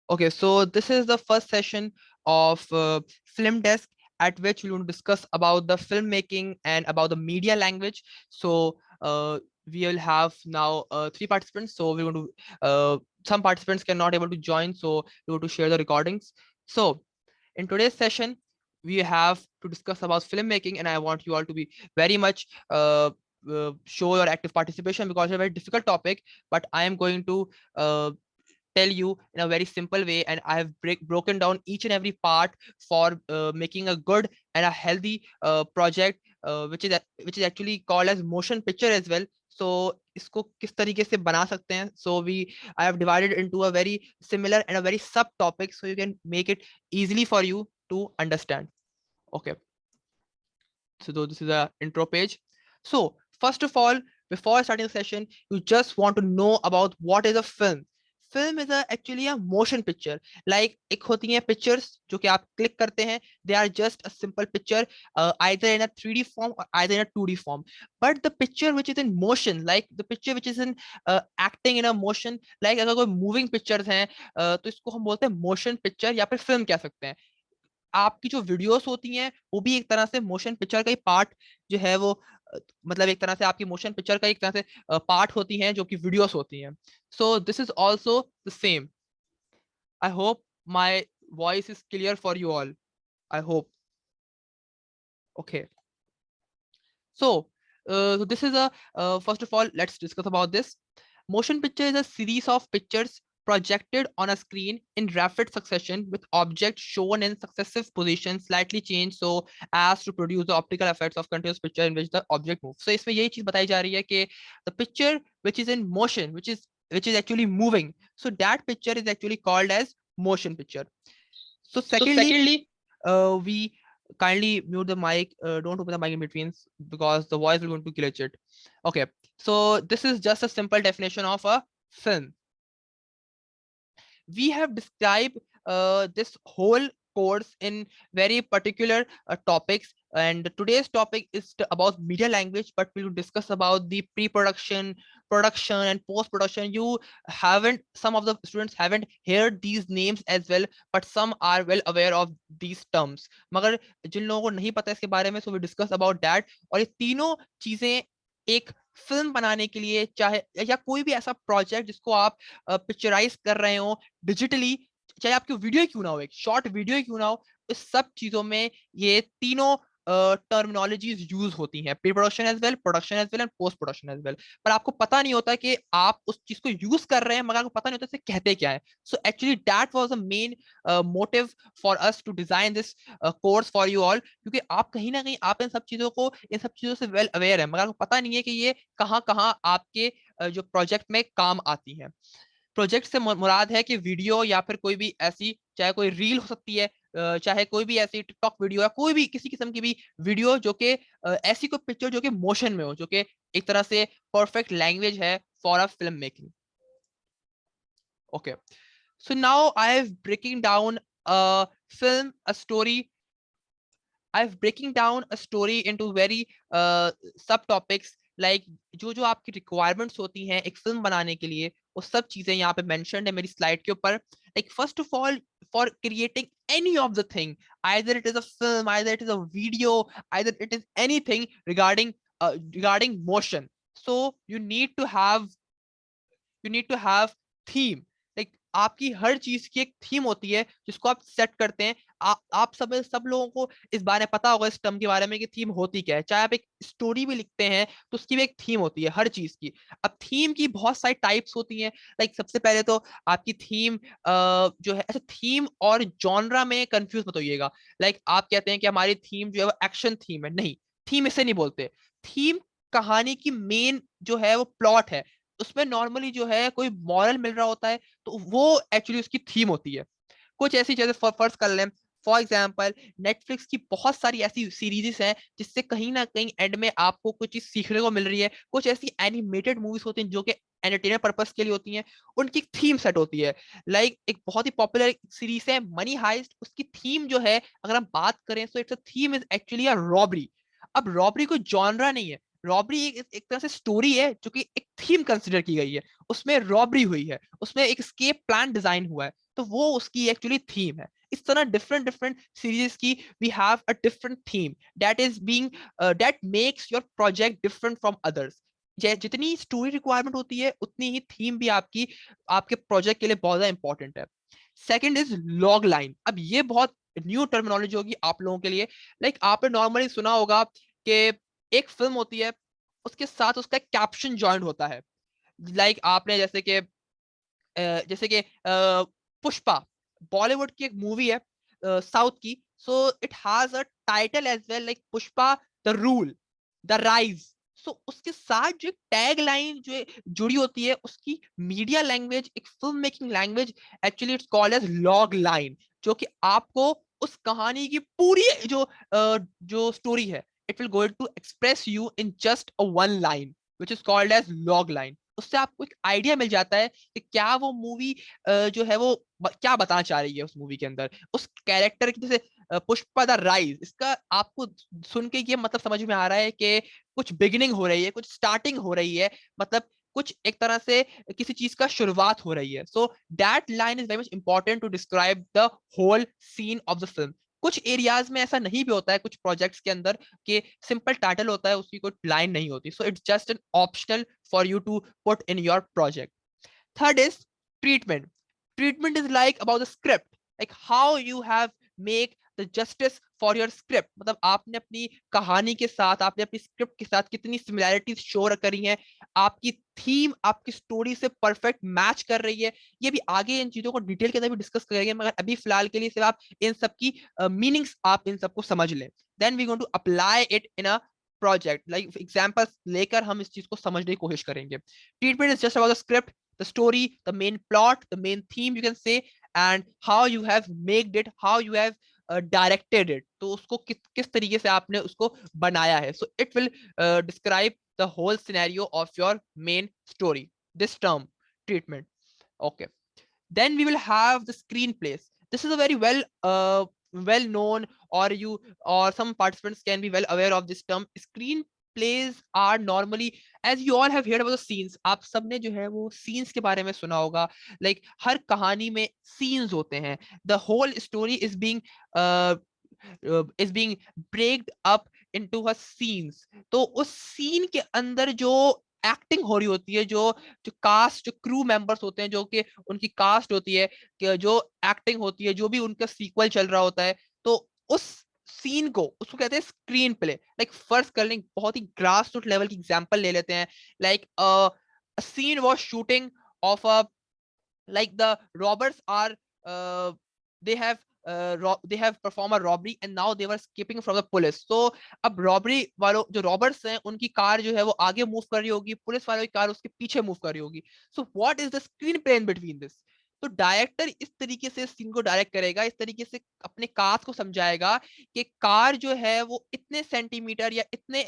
Okay, so this is the first session of Film Desk, at which we will discuss about the filmmaking and about the media language. So we will have now three participants. So we're going to some participants cannot able to join, so we're going to share the recordings. So in today's session, we have to discuss about filmmaking, and I want you all to be very much show your active participation because it's a very difficult topic. But I am going to tell you in a very simple way, and I have broken down each and every part for making a good and a healthy project, which is actually called as motion picture as well. So इसको किस तरीके से बना सकते हैं, so we I have divided into a very similar and a very sub topic, so you can make it easily for you to understand. Okay, so this is a intro page. So first of all, before starting the session, you just want to know about what is a film. Film is actually a motion picture. Like एक होती हैं pictures जो कि आप click करते हैं. They are just a simple picture, either in a 3D form or either in a 2D form. But the picture which is in motion, like the picture which is in acting in a motion, like अगर कोई moving pictures हैं, तो इसको हम बोलते हैं motion picture या फिर film कह सकते हैं. आपकी जो वीडियोस होती हैं वो भी एक तरह से मोशन पिक्चर का ही पार्ट जो है वो, मतलब एक तरह से आपकी मोशन पिक्चर का एक तरह से पार्ट होती हैं जो कि वीडियोस होती हैं. So this is also the same. I hope my voice is clear for you all. I hope. Okay. So, this is a first of all, let's discuss about this. Motion picture is a series of pictures projected on a screen in rapid succession with objects shown in successive positions slightly changed so as to produce the optical effects of continuous picture in which the object moves. So इसमें यही चीज बताई जा रही है कि the picture which is in motion, which is actually moving, so that picture is actually called as motion picture. So So secondly, secondly, we kindly mute the mic, don't open the mic in between because the voice will going to glitch it. Okay, so this is just a simple definition of a film. We have described this whole course in very particular topics, and today's topic is about media language, but we will discuss about the pre-production, production and post-production. You haven't, some of the students haven't heard these names as well, but some are well aware of these terms. मगर जिन लोगों को नहीं पता इसके बारे में, so we discuss about that. और ये तीनों चीजें एक फिल्म बनाने के लिए, चाहे या कोई भी ऐसा प्रोजेक्ट जिसको आप पिक्चराइज कर रहे हो डिजिटली, चाहे आपकी वीडियो क्यों ना हो, एक शॉर्ट वीडियो क्यों ना हो, इस सब चीजों में ये तीनों टर्मिनोलॉजीज यूज होती हैं, pre production as well, production as well and post production as well. पर आपको पता नहीं होता कि आप उस चीज को यूज कर रहे हैं, मगर आपको पता नहीं होता इसे कहते क्या है. So actually that was the main motive for us to design this course for you all, क्योंकि आप कहीं ना कहीं आप इन सब चीजों से वेल अवेयर है, मगर आपको पता नहीं है कि ये कहाँ कहाँ आपके जो प्रोजेक्ट में काम आती है. प्रोजेक्ट से मुराद है कि वीडियो या फिर कोई भी ऐसी, चाहे कोई रील हो सकती है, चाहे कोई भी ऐसी टिकटॉक वीडियो या कोई भी किसी किस्म की भी वीडियो, जो कि ऐसी कोई पिक्चर जो कि मोशन में हो, जो कि एक तरह से परफेक्ट लैंग्वेज है for a film making. Okay, so now I have breaking down a film, a story. I've breaking down a story into very subtopics, like जो जो आपकी requirements होती हैं एक फिल्म बनाने के लिए, वो सब चीजें यहाँ पे mentioned है मेरी slide के ऊपर. Like first of all, for creating any of the thing, either it is a film, either it is a video, either it is anything regarding motion, so you need to have theme. Like आपकी हर चीज की एक theme होती है जिसको आप set करते हैं. आप सब लोगों को इस बारे में पता होगा, इस टर्म के बारे में कि थीम होती क्या है. चाहे आप एक स्टोरी भी लिखते हैं तो उसकी भी एक थीम होती है हर चीज की. अब थीम की बहुत सारी टाइप्स होती हैं. लाइक सबसे पहले तो आपकी थीम जो है, अच्छा थीम और जॉनरा में कंफ्यूज मत होइएगा. लाइक आप कहते हैं कि हमारी थीम जो है वो एक्शन थीम है, नहीं, थीम इसे नहीं बोलते. थीम कहानी की मेन जो है वो प्लॉट है, उसमें नॉर्मली जो है कोई मॉरल मिल रहा होता है, तो वो एक्चुअली उसकी थीम होती है. कुछ ऐसी चीजें फर्स्ट कर लें, फॉर एग्जाम्पल नेटफ्लिक्स की बहुत सारी ऐसी सीरीजेस हैं जिससे कहीं ना कहीं एंड में आपको कुछ चीज सीखने को मिल रही है. कुछ ऐसी एनिमेटेड मूवीज होती हैं जो कि एंटरटेनमेंट पर्पस के लिए होती हैं, उनकी थीम सेट होती है. लाइक एक बहुत ही पॉपुलर सीरीज है मनी हाइस्ट, उसकी थीम जो है अगर हम बात करें तो it's a theme is actually a robbery. अब रॉबरी कोई जॉनरा नहीं है, रॉबरी एक तरह से स्टोरी है जो कि एक थीम कंसिडर की गई है, उसमें रॉबरी हुई है, उसमें एक स्केप प्लान डिजाइन हुआ है. तो वो उसकी एक्चुअली थीम है। इस तरह डिफरेंट डिफरेंट सीरीज की we have a different theme that is being that makes your project different from others. जितनी स्टोरी रिक्वायरमेंट होती है उतनी ही थीम भी आपकी आपके प्रोजेक्ट के लिए बहुत ज्यादा इंपॉर्टेंट है। Second is log line. अब ये बहुत न्यू टर्मिनोलॉजी होगी आप लोगों के लिए। लाइक आपने नॉर्मली सुना होगा कि एक फिल्म होती है, उसके साथ उसका एक कैप्शन जॉइंट होता है। लाइक आपने जैसे कि पुष्पा बॉलीवुड की एक मूवी है साउथ की, so it has a title as well like Pushpa the rule, the rise. So उसके साथ जो टैग लाइन जो जुड़ी होती है उसकी मीडिया लैंग्वेज, एक film making language, actually it's called as log line, जो कि आपको उस कहानी की पूरी जो स्टोरी है, it will going to express you in just a one line which is called as log line. उससे आपको एक आइडिया मिल जाता है कि क्या वो मूवी जो है वो क्या बताना चाह रही है उस मूवी के अंदर, उस कैरेक्टर की। जैसे पुष्पा द राइज, इसका आपको सुन के ये मतलब समझ में आ रहा है कि कुछ बिगिनिंग हो रही है, कुछ स्टार्टिंग हो रही है, मतलब कुछ एक तरह से किसी चीज का शुरुआत हो रही है। So that line is very much important to describe the whole scene of the film. कुछ एरियाज में ऐसा नहीं भी होता है, कुछ प्रोजेक्ट्स के अंदर कि सिंपल टाइटल होता है, उसकी कोई लाइन नहीं होती, so it's just an optional for you to put in your project. Third is treatment. Treatment is like about the script, like how you have make the justice for your script. मतलब आपने अपनी कहानी के साथ, आपने अपनी script के साथ कितनी सिमिलैरिटीज शो करी हैं, आपकी थीम आपकी स्टोरी से परफेक्ट मैच कर रही है। ये भी आगे इन चीजों को डिटेल के अंदर भी डिस्कस करेंगे, मगर अभी फिलहाल के लिए सिर्फ आप इन सब की मीनिंग्स आप इन सबको समझ लें। Then we going to apply it in a project, like examples लेकर हम इस चीज को समझने की कोशिश करेंगे। Treatment is just about the script, the story, the main plot, the main theme, you can say, and how you have made it, how you have directed it. तो उसको किस तरीके से आपने उसको बनाया है. So it will describe the whole scenario of your main story. This term, treatment. Okay. Then we will have the screenplays. This is a very well known, or you or some participants can be well aware of this term. Screenplays are normally, as you all have heard about the scenes, आप सबने जो है वो scenes के बारे में सुना होगा। Like हर कहानी में scenes होते हैं, the whole story uh, is being breaked up into a scenes। तो उस सीन के अंदर जो एक्टिंग हो रही होती है, जो जो कास्ट, जो क्रू मेंबर्स होते हैं, जो कि उनकी कास्ट होती है, कि जो एक्टिंग होती है, जो भी उनका सीक्वल चल रहा होता है, तो उस सीन को उसको कहते हैं स्क्रीन प्ले। लाइक फर्स्ट कर लें, बहुत ही ग्रास रूट लेवल की एग्जांपल ले लेते हैं। Like a scene was shooting of a, like the robbers are they have they have performed a robbery and now they were escaping from the police। so अब robbery वालों जो robbers हैं उनकी car जो है वो आगे मूव कर रही होगी, पुलिस वालों की कार उसके पीछे मूव कर रही होगी। So what is the screen play in between this? तो डायरेक्टर इस तरीके से सीन को डायरेक्ट करेगा, इस तरीके से अपने कास्ट को समझाएगा कि कार जो है वो इतने सेंटीमीटर या इतने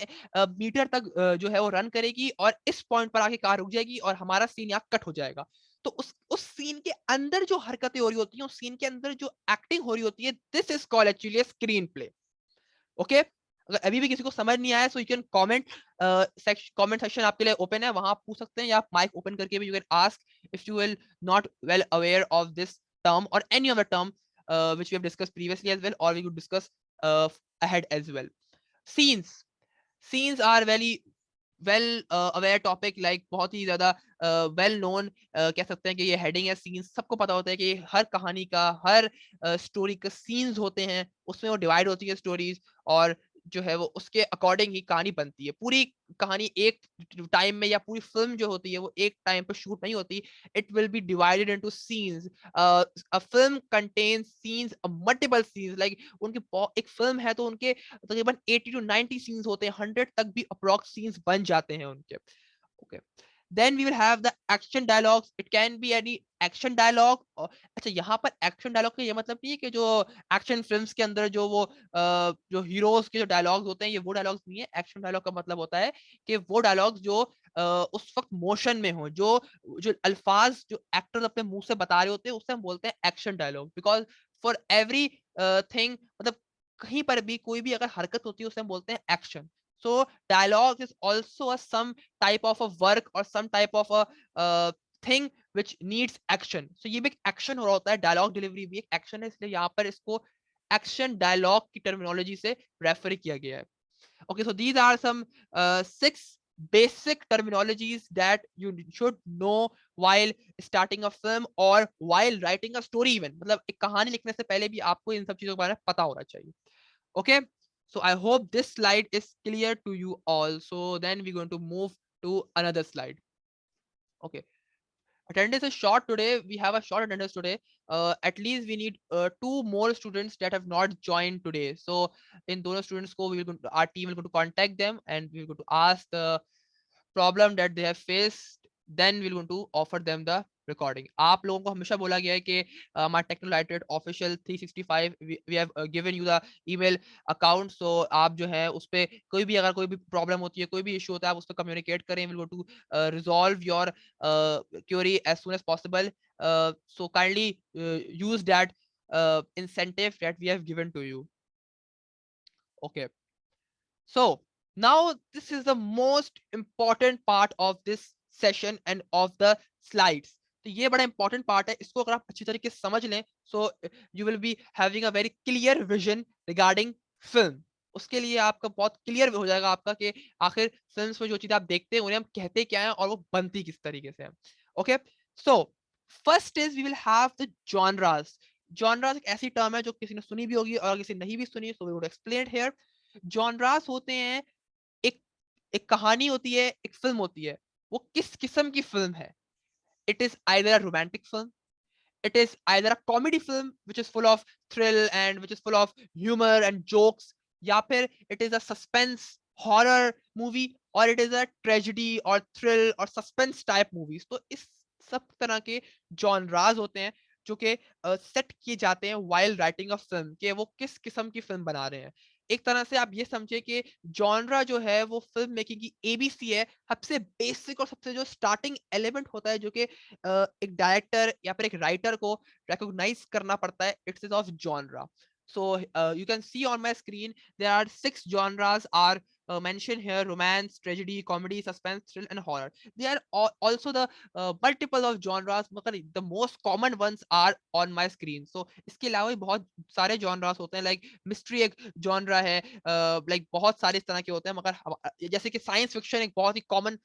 मीटर तक जो है वो रन करेगी और इस पॉइंट पर आके कार रुक जाएगी और हमारा सीन यहाँ कट हो जाएगा। तो उस सीन के अंदर जो हरकतें हो रही होती हैं, उस सीन के अंदर जो एक्टिंग हो रही होती है, this is called actually screen play. Okay, अगर अभी भी किसी को समझ नहीं आया, so you can comment, comment section आपके लिए ओपन है, वहां आप पूछ सकते हैं, या आप माइक ओपन करके भी you can ask if you will not well aware of this term or any other term which we have discussed previously as well, or we could discuss ahead as well. Scenes. Scenes are very well aware topic, like बहुत ही ज्यादा well known कह सकते हैं कि ये heading है scenes. सबको पता होता है कि हर कहानी का, हर स्टोरी का सीन्स होते हैं, उसमें वो डिवाइड होती है स्टोरीज, और जो है वो उसके अकॉर्डिंग ही कहानी बनती है। पूरी कहानी एक टाइम में, या पूरी फिल्म जो होती है वो एक टाइम पे शूट नहीं होती, it will B divided into scenes. A film contains scenes, multiple scenes, like उनके एक फिल्म है तो उनके तकरीबन 80 टू 90 सीन्स होते हैं, 100 तक भी अप्रॉक्स सीन्स बन जाते हैं उनके। Okay, then we will have the action dialogues. It can be any action dialogue. अच्छा, यहाँ पर एक्शन डायलॉग का ये मतलब नहीं है कि जो एक्शन फिल्म्स के अंदर जो वो जो हीरोज के जो डायलॉग्स होते हैं, ये वो डायलॉग्स नहीं है। एक्शन डायलॉग का मतलब होता है कि वो डायलॉग्स जो उस वक्त मोशन में हो, जो जो अल्फाज जो एक्टर्स अपने मुंह से बता रहे होते हैं, उससे हम बोलते हैं action dialogue. Because for everything, मतलब कहीं पर भी कोई भी अगर हरकत होती है उसे हम बोलते हैं action. So dialogue is also a some type of a work or some type of a thing which needs action. So ये भी एक action हो रहा होता है, dialogue delivery भी एक action है, इसलिए यहाँ पर इसको action dialogue की terminology से refer किया गया है. Okay, so these are some 6 basic terminologies that you should know while starting a film or while writing a story even. मतलब एक कहानी लिखने से पहले भी आपको इन सब चीजों के बारे में पता होना चाहिए. Okay, so I hope this slide is clear to you all. So then we're going to move to another slide. Okay, attendance is short today. We have a short attendance today. At least we need 2 more students that have not joined today. So in those students को we will going to, our team will going to contact them and we will going to ask the problem that they have faced, then we're going to offer them the recording. आप लोगों को हमेशा बोला गया है कि हमारा टेक्नोलाइटेड official 365 we have given you the email account, so आप जो है उस पे कोई भी अगर कोई भी प्रॉब्लम होती है, कोई भी इशू होता है, आप उस पर कम्युनिकेट करें. Will go to resolve your query as soon as possible. So kindly use that incentive that we have given to you. Okay. So now this is the most important part of this session and of the slides. तो ये बड़ा important part है, इसको अगर आप अच्छी तरीके से समझ लें, so you will be having a very clear vision regarding film. उसके लिए आपका बहुत क्लियर हो जाएगा आपका कि आखिर फिल्म्स में जो चीजें आप देखते हैं उन्हें हम कहते क्या हैं और वो बनती किस तरीके से है. Okay, so first is we will have the genres. Genres एक ऐसी टर्म है जो किसी ने सुनी भी होगी और किसी नहीं भी सुनी, so we would explain here. Genres होते हैं, एक एक कहानी होती है, एक फिल्म होती है, वो किस किस्म की फिल्म है. It is either a romantic film, it is either a comedy film which is full of thrill and which is full of humor and jokes, या फिर it is a suspense horror movie, or it is a tragedy or thrill or suspense type movies. तो इस सब तरह के genres होते हैं जो कि सेट किए जाते हैं while writing a film, कि वो किस किस्म की फिल्म बना रहे हैं. एक तरह से आप ये समझे कि जॉनरा जो है वो फिल्म मेकिंग की एबीसी है. सबसे बेसिक और सबसे जो स्टार्टिंग एलिमेंट होता है जो कि एक डायरेक्टर या फिर एक राइटर को रिकॉग्नाइज करना पड़ता है, it's is of genre. So you can see on my screen there are 6 genres are mentioned here: romance, tragedy, comedy, suspense, thrill and horror. They are also the multiple of genres, मगर the most common ones are on my screen. So इसके अलावा भी बहुत सारे genres होते हैं, like mystery एक genre है, like बहुत सारे इस तरह के होते हैं, मगर जैसे कि science fiction एक बहुत ही common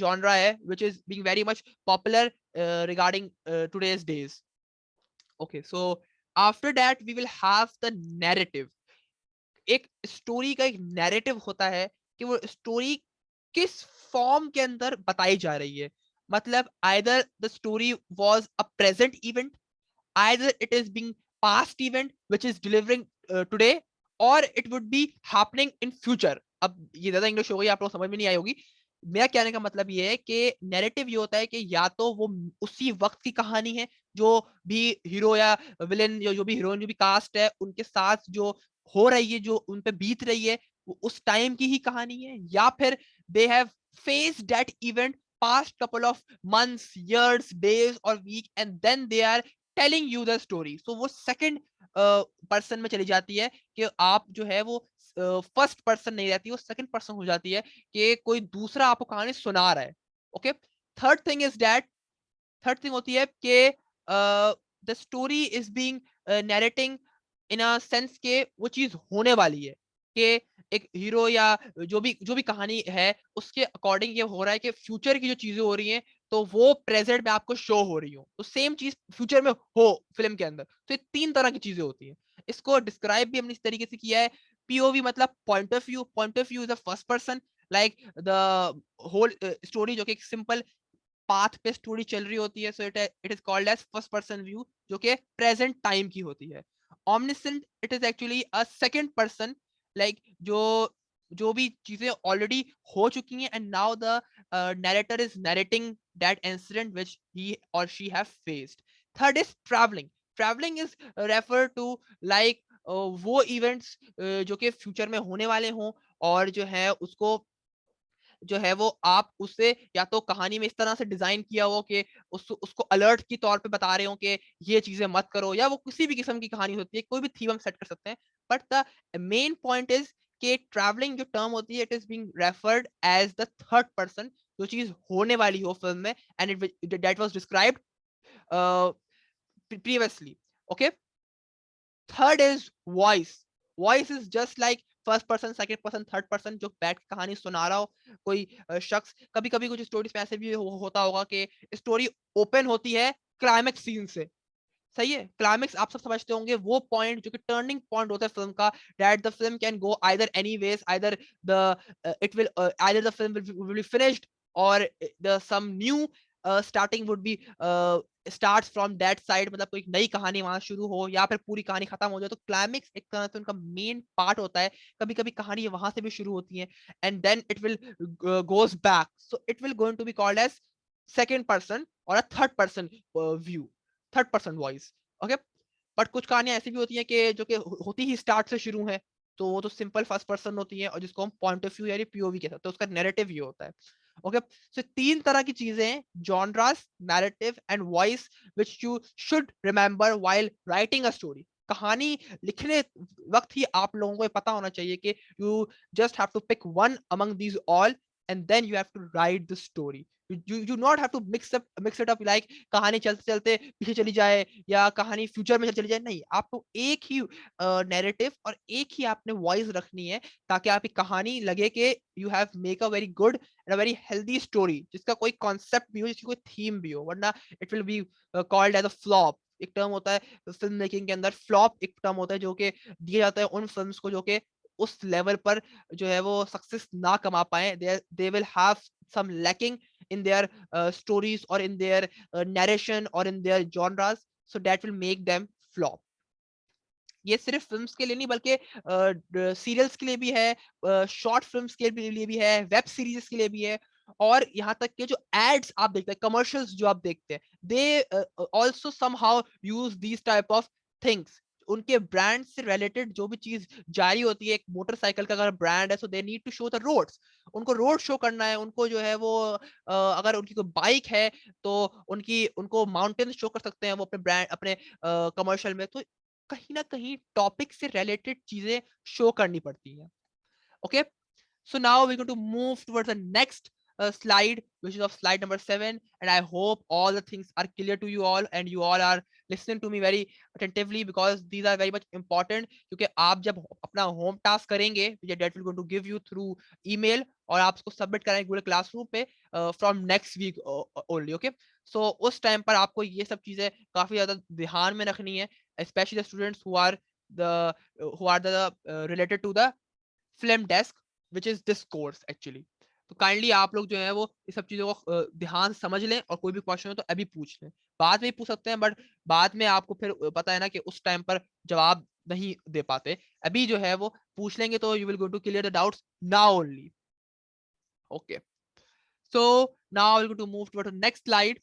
genre है which is being very much popular regarding today's days. Okay, so after that we will have the narrative. एक स्टोरी का एक नैरेटिव होता है कि वो स्टोरी किस फॉर्म के अंदर बताई जा रही है. मतलब either the story was a present event, either it is being past event which is delivering today, or it would be happening in future. अब ये ज्यादा इंग्लिश हो गई, आप लोग समझ में नहीं आई होगी. मेरा कहने का मतलब ये है कि नैरेटिव ये होता है कि या तो वो उसी वक्त की कहानी है, जो भी हीरो या विलेन या जो भी हीरोइन जो भी कास्ट है उनके साथ जो हो रही है, जो उन पे बीत रही है, वो उस टाइम की ही कहानी है, या फिर they have faced that event past couple of months, years, days or week, and then they are telling you the story. So वो सेकंड पर्सन में चली जाती है कि आप जो है वो फर्स्ट पर्सन नहीं रहती, वो सेकंड पर्सन हो जाती है कि कोई दूसरा आपको कहानी सुना रहा है. Okay, third thing is that, third thing होती है कि the story is being narrating in a sense के वो चीज होने वाली है, कि एक हीरो या जो भी कहानी है उसके अकॉर्डिंग ये हो रहा है कि फ्यूचर की जो चीजें हो रही हैं तो वो प्रेजेंट में आपको शो हो रही हो, तो सेम चीज फ्यूचर में हो फिल्म के अंदर. तो ये 3 तरह की चीजें होती हैं. इसको डिस्क्राइब भी हमने इस तरीके से किया है. पीओवी मतलब point of view. Point of view is the first person, like the whole story जो कि एक सिंपल पाथ पे स्टोरी चल रही होती है, so it is called as first person view, जो कि प्रेजेंट टाइम की होती है. omniscient, it is actually a second person, like जो भी चीजें ऑलरेडी हो चुकी हैं, and now the narrator is narrating that incident which he और she have faced. Third is travelling. Travelling is refer to like वो इवेंट्स जो कि फ्यूचर में होने वाले हों, और जो है उसको जो है वो आप उससे या तो कहानी में इस तरह से डिजाइन किया हो कि उसको अलर्ट की तौर पे बता रहे हो कि ये चीजें मत करो, या वो किसी भी किस्म की कहानी होती है, कोई भी थीम हम सेट कर सकते हैं. But the main point is कि ट्रैवलिंग जो टर्म होती है, it is being referred as the third person, जो चीज होने वाली हो फिल्म में, and it that was described previously. Okay. Third is voice. Voice is just like first person, second person, third person जो बैठ के कहानी सुना रहा हो कोई शख्स. कभी कभी कुछ स्टोरीज में ऐसे भी होता होगा कि स्टोरी ओपन होती है क्लाइमेक्स सीन से. सही है. क्लाइमेक्स आप सब समझते होंगे, वो पॉइंट जो कि टर्निंग पॉइंट होता है फिल्म का, that the film can go either any ways, either the it will either the film will be finished और the some new starting would be starts from that side, मतलब कोई नई कहानी वहां शुरू हो या फिर पूरी कहानी खत्म हो जाए. तो क्लाइमेक्स एक तरह से उनका मेन पार्ट होता है. कभी कभी कहानी वहां से भी शुरू होती है and then it will goes back, so it will going to be called as second person और a third person view, third person voice. Okay. But कुछ कहानियां ऐसी भी होती हैं कि जो कि होती ही स्टार्ट से शुरू है, तो वो तो सिंपल फर्स्ट पर्सन होती है और जिसको हम पॉइंट ऑफ व्यू यानी पीओवी कहते हैं, तो उसका नैरेटिव ये होता है. ओके. सो तीन तरह की चीजें हैं, genres, narrative and voice, which you should remember while writing a story. कहानी लिखने वक्त ही आप लोगों को पता होना चाहिए कि you just have to pick one among these all and then you have to write the story. you not have to mix it up like कहानी चलते चलते पीछे चली जाए या कहानी फ्यूचर में चली जाए. नहीं, आपको एक ही नैरेटिव और एक ही आपने वॉइस रखनी है ताकि आपकी कहानी लगे कि you have make a very good and a very healthy story, जिसका कोई कॉन्सेप्ट भी हो, जिसकी कोई थीम भी हो. वरना it will be called as a flop. एक टर्म होता है फिल्म मेकिंग के अंदर, फ्लॉप एक टर्म होता है जो कि दिया जाता है उन फिल्म्स को जो कि उस लेवल पर जो है वो सक्सेस ना कमा पाए. They will have some lacking in their stories or in their narration or in their genres, so that will make them flop. ये सिर्फ फिल्म्स के लिए नहीं बल्कि सीरियल्स के लिए भी है, शॉर्ट फिल्म्स के लिए भी है, वेब सीरीज के लिए भी है, और यहाँ तक के जो एड्स आप देखते हैं, कमर्शियल्स जो आप देखते हैं, they also somehow use these type of things. उनके ब्रांड से रिलेटेड जो भी चीज जारी होती है, एक मोटरसाइकिल का अगर ब्रांड है, so they need to show the roads. उनको रोड शो करना है, उनको जो है वो अगर उनकी कोई बाइक है तो उनको माउंटेन शो कर सकते हैं वो अपने ब्रांड, अपने कमर्शियल में. तो कहीं ना कहीं टॉपिक से रिलेटेड चीजें शो करनी पड़ती हैं. Okay. So now we're going to move towards the next slide, which is of slide number 7. And I hope all the things are clear to you all and you all are listening to me very attentively because these are very much important. क्योंकि आप जब अपना home task करेंगे, that will going to give you through email और आप उसको submit कराएंगे Google classroom पे from next week only. Okay. So उस टाइम पर आपको ये सब चीजें काफी ज्यादा ध्यान में रखनी है, especially the students who are the related to the film desk, which is this course actually. तो काइंडली आप लोग जो है वो इस सब चीजों को ध्यान से समझ लें और कोई भी क्वेश्चन हो तो अभी पूछ लें. बाद में पूछ सकते हैं, बट बाद में आपको फिर पता है ना कि उस टाइम पर जवाब नहीं दे पाते. अभी जो है वो पूछ लेंगे तो you will go to clear the doubts now only. Okay. So now we're going to move to the next slide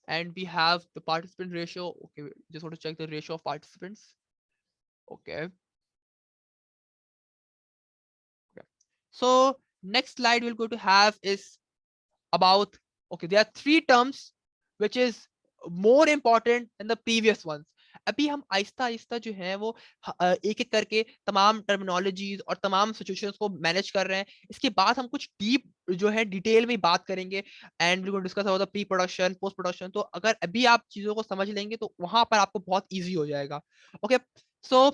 and we have the participant ratio. Okay, just want to check the ratio of participants. Okay. Okay. So next slide we're going to have is about, okay, there are three terms which is more important than the previous ones. अभी हम आहिस्ता आहिस्ता जो है वो एक एक करके तमाम terminologies और तमाम सिचुएशंस को मैनेज कर रहे हैं. इसके बाद हम कुछ डीप जो है डिटेल में बात करेंगे and we will discuss about the pre production, post production. तो अगर अभी आप चीजों को समझ लेंगे तो वहां पर आपको बहुत इजी हो जाएगा. Okay. So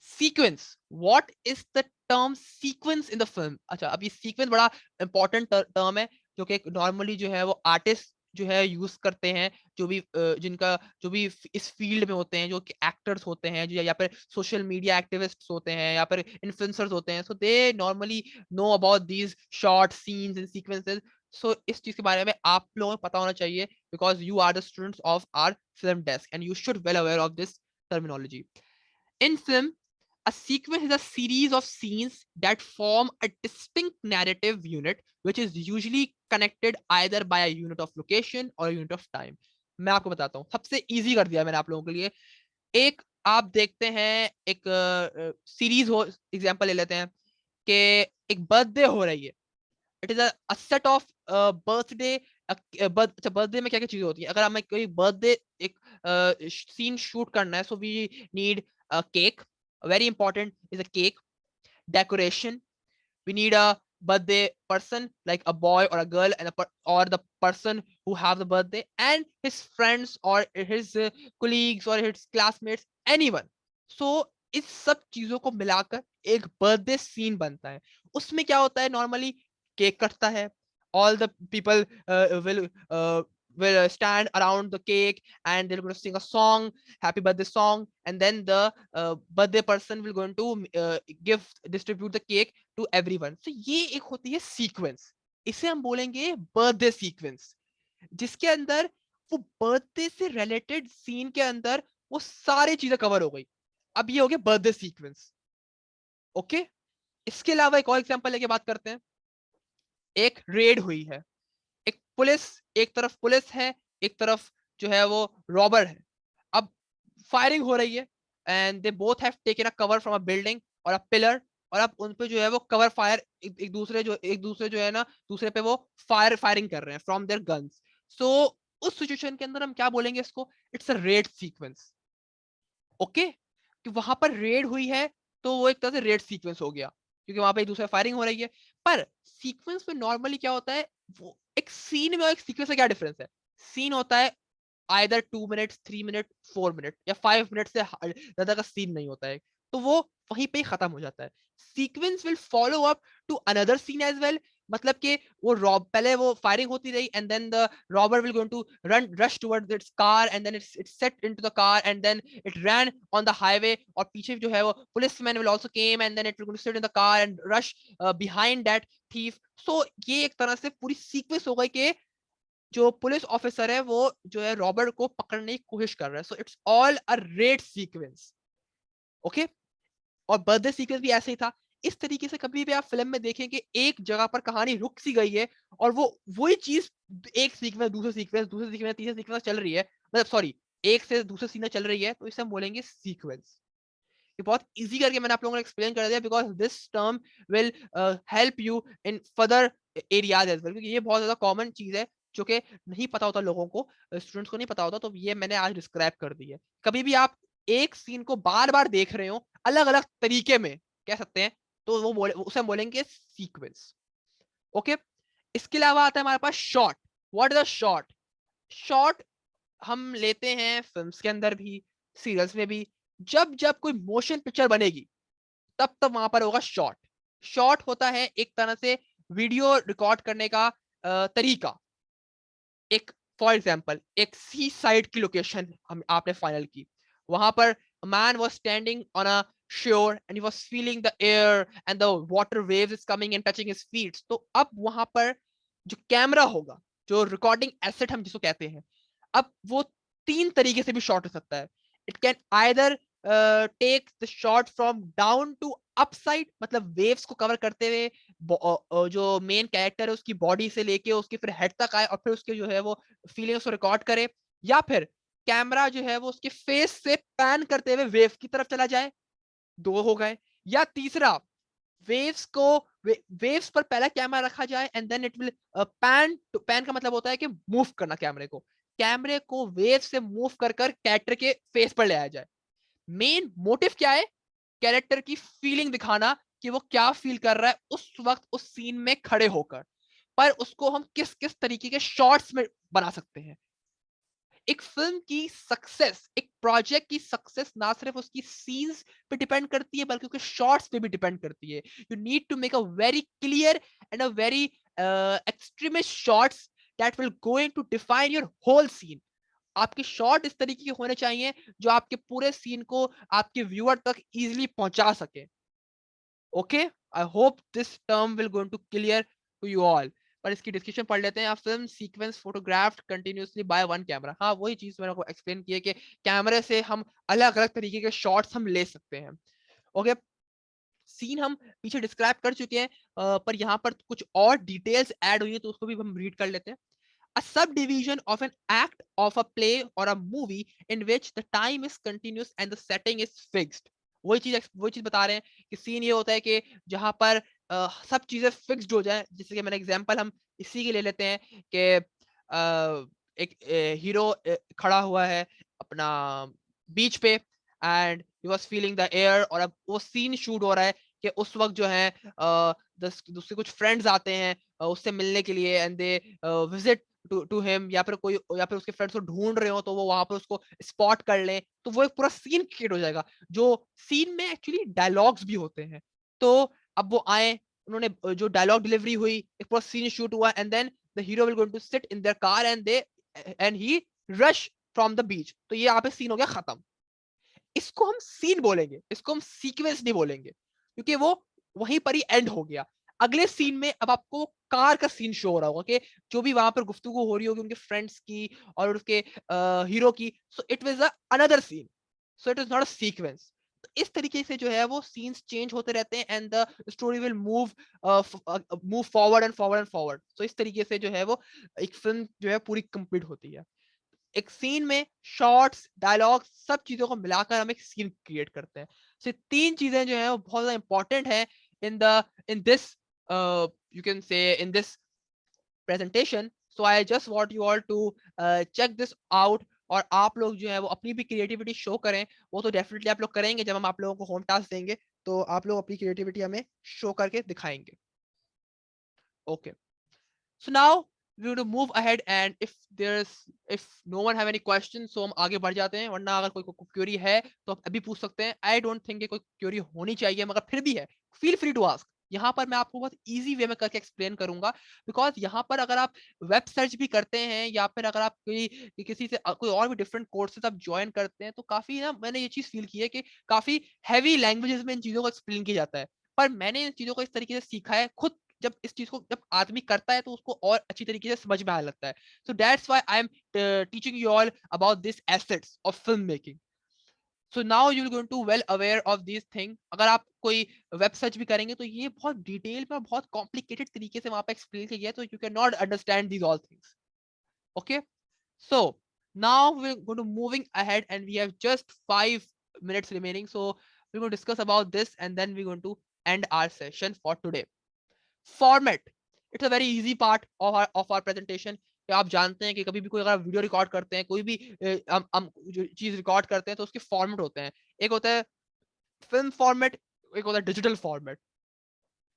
sequence, what is the term sequence in the film. अच्छा, अब ये सीक्वेंस बड़ा इंपॉर्टेंट टर्म है जो कि नॉर्मली जो है वो आर्टिस्ट जो है यूज करते हैं, जो भी जिनका जो भी इस फील्ड में होते हैं, जो कि एक्टर्स होते हैं जो या फिर सोशल मीडिया एक्टिविस्ट्स होते हैं या फिर इन्फ्लुएंसर्स होते हैं, so they normally know about these short scenes and sequences. So इस चीज के बारे में आप लोगों को पता होना चाहिए because you are the students of our film desk and you should well aware of this terminology. In film, a sequence is a series of scenes that form a distinct narrative unit, which is usually connected either by a unit of location or a unit of time. मैं आपको बताता हूँ, सबसे easy कर दिया मैंने आप लोगों के लिए. एक आप देखते हैं एक सीरीज हो, एग्जांपल ले लेते हैं कि एक बर्थडे हो रही है. It is a set of birthday. अच्छा, बर्थडे में क्या क्या चीजें होती है. अगर हमें कोई बर्थडे एक सीन शूट करना है, so we need a cake. Very important is a cake. Decoration. We need a birthday person, like a boy or a girl, and or the person who have the birthday, and his friends or his colleagues or his classmates, anyone. So इस सब चीजों को मिलाकर एक birthday scene बनता है. उसमें क्या होता है, नॉर्मली केक कटता है, all the people will stand around the cake and they're going to sing a song, happy birthday song, and then the birthday person will going to give distribute the cake to everyone. So ये एक होती है sequence, इसे हम बोलेंगे birthday sequence, जिसके अंदर वो बर्थडे से रिलेटेड सीन के अंदर वो सारी चीजें कवर हो गई. अब ये हो गया बर्थडे सीक्वेंस. ओके, इसके अलावा एक और एग्जांपल लेके बात करते हैं. एक रेड हुई है, एक पुलिस, एक तरफ पुलिस है, एक तरफ जो है वो रॉबर है. अब फायरिंग हो रही है and they both have taken a cover from a building और अ पिलर, और अब उन पे जो है वो कवर फायर एक दूसरे जो है ना दूसरे पे वो फायरिंग कर रहे हैं फ्रॉम देयर गन्स. सो उस सिचुएशन के अंदर हम क्या बोलेंगे इसको, it's a red sequence. Okay, कि वहां पर रेड हुई है तो वो एक तरह से रेड सीक्वेंस हो गया, क्योंकि वहां पे एक दूसरे फायरिंग हो रही है. पर सीक्वेंस में नॉर्मली क्या होता है, वो एक सीन में और एक सीक्वेंस में क्या डिफरेंस है. सीन होता है आइदर 2 मिनट, 3 मिनट, 4 मिनट या 5 मिनट से ज्यादा का सीन नहीं होता है, तो वो वहीं पे ही खत्म हो जाता है. Sequence will follow up to another scene as well. मतलब कि वो रॉब पहले वो फायरिंग होती रही and then the robber will going to run rush towards its car and then it's set into the car and then it ran on the highway, और पीछे जो है वो policeman will also came and then it will sit in the car and rush behind that thief. सो ये एक तरह से पूरी सीक्वेंस हो गई कि जो पुलिस ऑफिसर है वो जो है रॉबर्ट को पकड़ने की कोशिश कर रहा है. So it's all a red sequence. Okay, और बर्थडे सीक्वेंस भी ऐसे ही था. इस तरीके से कभी भी आप फिल्म में देखें कि एक जगह पर कहानी रुक सी गई है और वो वही चीज एक सीक्वेंस दूसरे सीक्वेंस तीसरे सीक्वेंस चल रही है, मतलब सॉरी एक से दूसरे सीन चल रही है, तो इसे हम बोलेंगे सीक्वेंस. ये बहुत इजी करके मैंने आप लोगों को एक्सप्लेन कर दिया, because this term will help you in further areas as well, क्योंकि ये बहुत ज्यादा कॉमन चीज है जो कि नहीं पता होता लोगों को, स्टूडेंट्स को नहीं पता होता, तो ये मैंने आज डिस्क्राइब कर दी है. कभी भी आप एक सीन को बार बार देख रहे हो अलग अलग तरीके में कह सकते हैं, तो वो उसे हम बोलेंगे सीक्वेंस. ओके, इसके अलावा आता है हमारे पास short. What is a short? Short हम लेते हैं फिल्म्स के अंदर भी, सीरियल्स में भी. जब जब कोई मोशन पिक्चर बनेगी तब तब वहां पर होगा शॉर्ट. शॉर्ट होता है एक तरह से वीडियो रिकॉर्ड करने का तरीका. एक फॉर एग्जांपल एक सी साइड की लोकेशन हम आपने फाइनल की, वहां पर man was standing on a shore and he was feeling the air and the water waves is coming and touching his feet. तो अब वहां पर जो कैमरा होगा, जो रिकॉर्डिंग एसेट हम जिसको कहते हैं, अब वो तीन तरीके से भी शॉट हो सकता है. It can either take the shot from down to upside, मतलब वेव्स को कवर करते हुए जो मेन कैरेक्टर है उसकी बॉडी से लेके उसके फिर हेड तक आए और फिर उसके जो है वो फीलिंग्स को रिकॉर्ड करे, या फिर कैमरा जो है वो उसके फेस से पैन करते हुए वेव की तरफ चला जाए. दो हो गए. या तीसरा, वेव्स को वेव्स पर पहला कैमरा रखा जाए and then it will pan का मतलब होता है कि मूव करना कैमरे को वेव से मूव कर कर कैरेक्टर के फेस पर ले आया जाए. मेन मोटिव क्या है, कैरेक्टर की फीलिंग दिखाना कि वो क्या फील कर रहा है उस वक्त उस सीन में खड़े होकर. पर उसको हम किस किस तरीके के शॉट्स में बना सकते हैं. एक फिल्म की सक्सेस, एक प्रोजेक्ट की सक्सेस ना सिर्फ उसकी सीन्स पे डिपेंड करती है बल्कि उसके शॉट्स पे भी डिपेंड करती है. You need to make a very clear and a very extremist shots that will going to define your whole scene. आपके शॉट इस तरीके के होने चाहिए जो आपके पूरे सीन को आपके व्यूअर तक इजीली पहुंचा सके. Okay, I hope this term will going to clear to you all. पर इसकी डिस्क्रिप्शन पढ़ लेते हैं. आप film sequence photographed continuously by one camera. हाँ, वही चीज मैंने आपको एक्सप्लेन की है कि कैमरे से हम अलग अलग तरीके के शॉट्स हम ले सकते हैं. ओके, सीन हम पीछे डिस्क्राइब कर चुके हैं, पर यहाँ पर कुछ और डिटेल्स ऐड हुई है तो उसको भी हम रीड कर लेते हैं. A subdivision of an act of a play or a movie in which the time is continuous and the setting is fixed. वही चीज बता रहे हैं कि सीन ये होता है कि जहां पर सब चीजें फिक्स्ड हो जाए. जैसे कि मैंने एग्जांपल हम इसी के ले लेते हैं कि एक हीरो खड़ा हुआ है अपना बीच पे and he was feeling the air, और अब वो सीन शूट हो रहा है कि उस वक्त जो है उसके कुछ फ्रेंड्स आते हैं उससे मिलने के लिए and they visit to him, या फिर कोई या फिर उसके फ्रेंड्स को ढूंढ रहे हो तो वो वहां पर उसको स्पॉट कर लें, तो वो एक पूरा सीन क्रिएट हो जाएगा। जो सीन में एक्चुअली डायलॉग्स भी होते हैं। तो अब वो आए, उन्होंने जो डायलॉग डिलीवरी हुई, एक पूरा सीन शूट हुआ and then the hero will going to sit in their car and he rush from the beach. तो ये यहाँ पे सीन हो गया खत्म। इसको हम सीन बोलेंगे, इसको हम सीक्वेंस नहीं बोलेंगे, क्योंकि वो वहीं पर ही एंड हो गया। अगले सीन में अब आपको कार का सीन शो हो रहा होगा कि जो भी वहां पर गुफ्तगू हो रही होगी उनके फ्रेंड्स की और उसके हीरो की, so it was another scene, so it is not a sequence. तो इस तरीके से जो है वो सीन्स चेंज होते रहते हैं and the story will move move forward and forward and forward. तो इस तरीके से जो है वो एक फिल्म जो है पूरी कंप्लीट होती है। एक सीन में शॉर्ट्स, डायलॉग, सब चीजों को मिलाकर हम एक सीन क्रिएट करते हैं। so, तीन चीजें जो है वो बहुत ज्यादा इंपॉर्टेंट है in this you can say in this presentation. So I just want you all to check this out, और आप लोग जो है वो अपनी भी क्रिएटिविटी शो करें। वो तो डेफिनेटली आप लोग करेंगे जब हम आप लोगों को होम टास्क देंगे, तो आप लोग अपनी क्रिएटिविटी हमें शो करके दिखाएंगे। Okay, so now we're going to move ahead, and if no one have any questions, so हम आगे बढ़ जाते हैं, वरना अगर कोई क्वेरी है तो आप अभी पूछ सकते हैं। आई डोंट थिंक कोई क्वेरी होनी चाहिए, मगर फिर भी है, फील फ्री टू आस्क। यहाँ पर मैं आपको बहुत इजी वे में करके एक्सप्लेन करूंगा, बिकॉज यहाँ पर अगर आप वेब सर्च भी करते हैं या फिर अगर आप किसी से कोई और भी डिफरेंट कोर्सेज आप ज्वाइन करते हैं, तो काफी ना मैंने ये चीज फील की है कि काफी हैवी लैंग्वेजेस में इन चीजों को एक्सप्लेन किया जाता है। पर मैंने इन चीजों को इस तरीके से सीखा है खुद, जब इस चीज को जब आदमी करता है तो उसको और अच्छी तरीके से समझ में आने लगता है। So that's why I am teaching you all about this assets of film making. So now you will going to well aware of this thing. अगर आप कोई वेब सर्च भी करेंगे तो ये बहुत डिटेल में और बहुत कॉम्प्लिकेटेड तरीके से वहां पे एक्सप्लेन किया गया है, तो you can not understand these all things. Okay, so now we're going to moving ahead and we have just 5 minutes remaining, so we're going to discuss about this and then we're going to end our session for today. Format, it's a very easy part of our presentation. आप जानते हैं कि कभी भी कोई अगर video record करते हैं, कोई भी हम जो चीज रिकॉर्ड करते हैं तो उसके फॉर्मेट होते हैं। एक होता है फिल्म फॉर्मेट, एक होता है डिजिटल फॉर्मेट,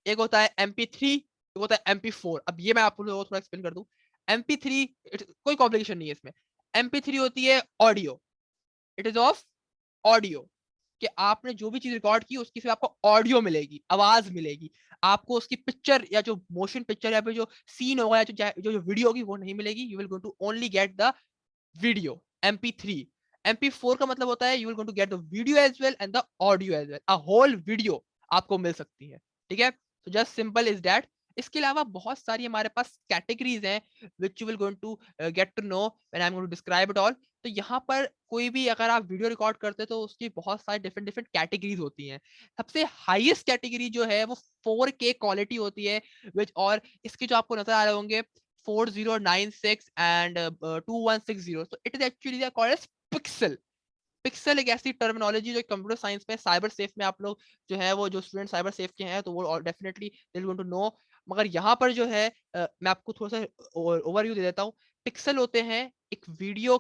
एक होता है MP3, एक होता है MP4। अब ये मैं आप लोगों को थोड़ा एक्सप्लेन कर दूं। MP3 कोई कॉम्प्लिकेशन नहीं है इसमें। MP3 होती है audio, it is of audio, कि आपने जो भी चीज रिकॉर्ड की उसकी सिर्फ आपको ऑडियो मिलेगी, आवाज मिलेगी। आपको उसकी पिक्चर या जो मोशन पिक्चर या फिर जो सीन होगा या जो वीडियो होगी वो नहीं मिलेगी। You will going to only get the video. MP3, MP4 का मतलब होता है you will going to get the video as well and the audio as well, a whole video आपको मिल सकती है। ठीक है, तो जस्ट सिंपल इज दैट। इसके अलावा बहुत सारी हमारे पास कैटेगरीज हैं which you will going to get to know when I am going to describe it all. तो यहाँ पर कोई भी अगर आप वीडियो रिकॉर्ड करते हैं तो उसकी बहुत सारी डिफरेंट डिफरेंट कैटेगरीज होती हैं। सबसे हाईएस्ट कैटेगरी जो है वो 4K क्वालिटी होती है, विच और इसके जो आपको नजर आ रहे होंगे 4096 and 2160, so it is actually they are called as pixel। Pixel एक ऐसी टर्मिनोलॉजी जो कंप्यूटर साइंस में, साइबर सेफ में आप लोग जो है वो जो स्टूडेंट साइबर सेफ के हैं तो वो definitely they will going to know. मगर यहाँ पर जो है मैं आपको थोड़ा सा ओवरव्यू दे देता हूँ। पिक्सल होते हैं एक वीडियो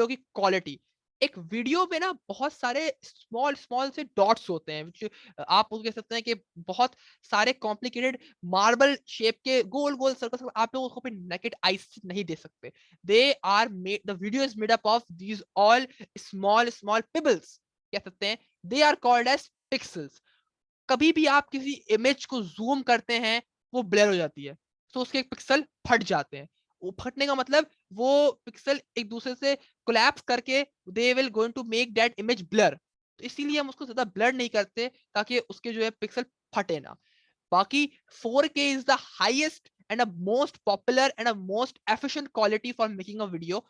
की क्वालिटी। एक वीडियो में ना बहुत सारे स्मॉल स्मॉल से डॉट्स होते हैं which, आप कह सकते हैं कि बहुत सारे कॉम्प्लिकेटेड मार्बल शेप के गोल गोल सर्कल, आप लोग उसको नेकेड आई नहीं दे सकते। They are made, the video is made up of these all small small pebbles, कह सकते हैं। They are called as pixels. कभी भी आप किसी इमेज को जूम करते हैं वो ब्लर हो जाती है, तो उसके पिक्सल फट जाते हैं। वो फटने का मतलब वो पिक्सल एक दूसरे से कोलैप्स करके they will going to make that image blur. तो इसीलिए हम उसको ज्यादा ब्लर नहीं करते ताकि उसके जो है पिक्सल फटे ना। बाकी 4K is the highest and a most popular and a most efficient quality for making a video।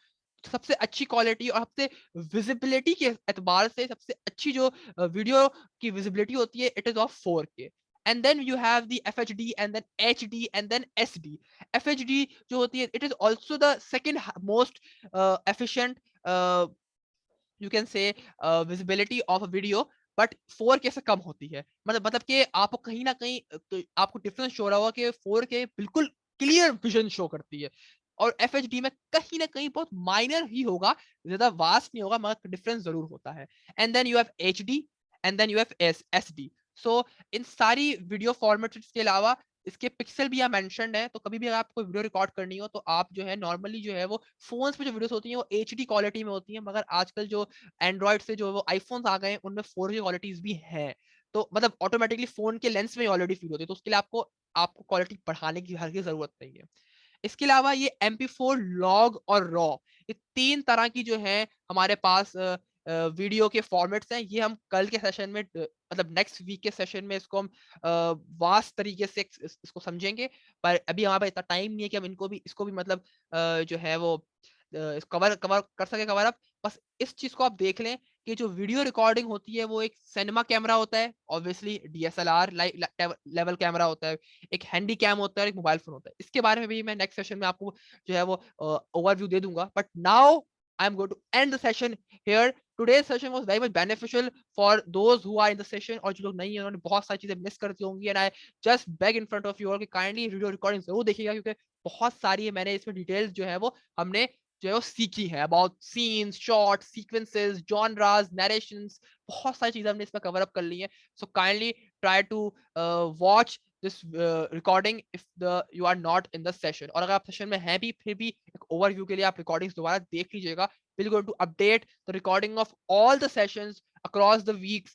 सबसे अच्छी क्वालिटी और सबसे विजिबिलिटी के एतबार से सबसे अच्छी जो वीडियो की विजिबिलिटी होती है it is of 4K। And then you have the FHD and then HD and then SD। FHD जो होती है it is also the second most efficient you can say visibility of a video, but 4K से कम होती है। मतलब कि आपको कहीं ना कहीं तो आपको डिफरेंस शो रहा होगा कि 4K बिल्कुल क्लियर विजन शो करती है और FHD में कहीं ना कहीं बहुत माइनर ही होगा, ज्यादा वास्ट नहीं होगा, मगर डिफरेंस जरूर होता है। And then you have HD and then you have SD। So इन सारी वीडियो फॉर्मेट्स के अलावा इसके पिक्सल भी यहाँ मेंशन्ड है, तो कभी भी अगर आपको वीडियो रिकॉर्ड करनी हो तो आप जो है नॉर्मली जो है वो फोन्स पे जो वीडियोस होती हैं वो एचडी क्वालिटी में होती हैं, मगर आजकल जो एंड्रॉइड से जो वो आईफोन्स आ गए हैं उनमें 4K क्वालिटीज भी हैं, तो मतलब ऑटोमेटिकली फोन के लेंस में ऑलरेडी फील होती है, तो उसके लिए आपको आपको क्वालिटी बढ़ाने की हर की जरूरत नहीं है। इसके अलावा ये MP4 लॉग और रॉ, ये 3 तरह की जो है हमारे पास वीडियो के फॉर्मेट्स हैं। ये हम कल के सेशन में मतलब नेक्स्ट वीक के सेशन में इसको हम वास्ट तरीके से इसको समझेंगे, पर अभी हमारे पास इतना टाइम नहीं है कि हम इनको भी इसको भी मतलब जो है वो कवर कवर कर सके कवर अप। बस इस चीज को आप देख लें कि जो वीडियो रिकॉर्डिंग होती है वो एक सिनेमा कैमरा होता है, ऑब्वियसली DSLR लेवल कैमरा होता है, एक हैंडी कैम होता है और एक मोबाइल फोन होता है। इसके बारे में भी मैं नेक्स्ट सेशन में आपको जो है वो ओवरव्यू दे दूंगा, but now I am going to end the session here. Today's session was very much beneficial for those who are in the session, और जो लोग नहीं है उन्होंने बहुत सारी चीजें मिस करती होंगी, and I just beg in front of you कि काइंडली वीडियो रिकॉर्डिंग जरूर देखिएगा, क्योंकि बहुत सारी है मैंने इसमें डिटेल्स जो है वो हमने जो है वो सीखी है about scenes, short sequences, genres, narrations, बहुत सारी चीजें हमने इसमें कवर अप कर ली है। So kindly try to watch this recording if the you are not in the session, और अगर आप सेशन में हैं भी फिर भी एक ओवरव्यू के लिए आप रिकॉर्डिंग्स दोबारा देख लीजिएगा। we're going to update the recording of all the sessions across the weeks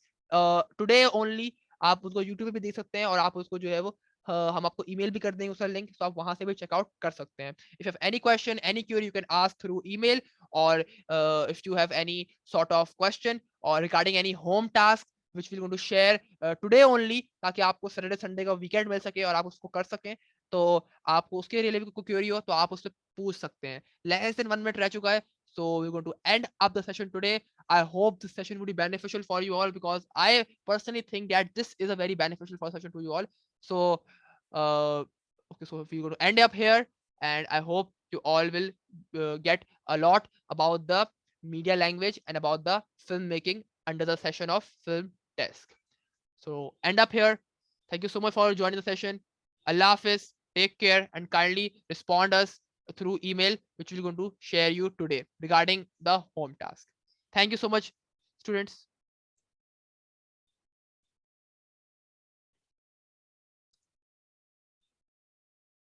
today only। आप उसको YouTube पे भी देख सकते हैं, और आप उसको जो है वो हम आपको ईमेल भी कर देंगे उसका लिंक, तो आप वहां से भी चेकआउट कर सकते हैं। If you have any question, any query, you can ask through email, और if you have any sort of question और regarding any home task which we're going to share today only, ताकि आपको Saturday Sunday का weekend मिल सके और आप उसको कर सकें, तो आपको उसके लिए भी कोई क्वेरी हो तो आप उससे पूछ सकते हैं। लेस देन 1 मिनट रह चुका है, so we're going to end up the session today. I hope this session would be beneficial for you all, because I personally think that this is a very beneficial for session to you all. So uh, okay, so we're going to end up here, and I hope you all will get a lot about the media language and about the filmmaking under the session of Film Desk. So end up here. Thank you so much for joining the session. Allah Hafiz, take care, and kindly respond us through email, which we're going to share you today regarding the home task. Thank you so much, students.